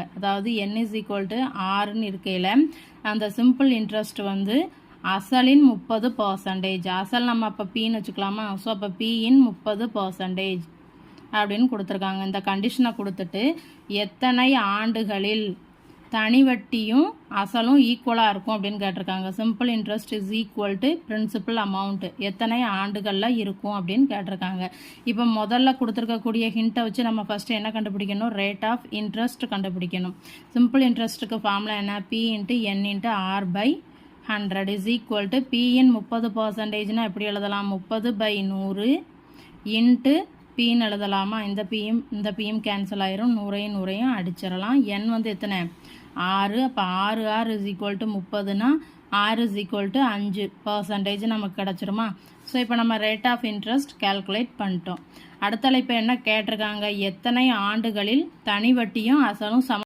அதாவது n is equal to ஆறுன்னு இருக்கையில் அந்த சிம்பிள் இன்ட்ரெஸ்ட் வந்து அசலின் 30%. அசல் நம்ம அப்போ பின்னு வச்சுக்கலாமா? ஸோ அப்போ பியின் 30% அப்படின்னு கொடுத்துருக்காங்க. இந்த கண்டிஷனை கொடுத்துட்டு எத்தனை ஆண்டுகளில் தனி வட்டியும் அசலும் ஈக்குவலாக இருக்கும் அப்படின்னு கேட்டிருக்காங்க. Simple interest is equal to principal amount எத்தனை ஆண்டுகளில் இருக்கும் அப்படின்னு கேட்டிருக்காங்க. இப்போ முதல்ல கொடுத்துருக்கக்கூடிய ஹிண்ட்டை வச்சு நம்ம ஃபஸ்ட்டு என்ன கண்டுபிடிக்கணும்? ரேட் ஆஃப் இன்ட்ரெஸ்ட் கண்டுபிடிக்கணும். சிம்பிள் இன்ட்ரெஸ்ட்டுக்கு ஃபார்முலா என்ன? P into N into R by 100 is equal to பியின் 30%னா எப்படி எழுதலாம்? 30/100 இன்ட்டு பின்னு எழுதலாமா? இந்த பியும் கேன்சல் ஆயிரும், 100 அடிச்சிடலாம். என் வந்து எத்தனை? 6. அப்போ 6 இஸ் ஈக்குவல் டு 30னா 6 இஸ் ஈக்குவல் டு 5% நமக்கு கிடச்சிருமா? ஸோ இப்போ நம்ம ரேட் ஆஃப் இன்ட்ரெஸ்ட் கேல்குலேட் பண்ணிட்டோம். அடுத்த இப்போ என்ன கேட்டிருக்காங்க? எத்தனை ஆண்டுகளில் தனி வட்டியும் அசலும்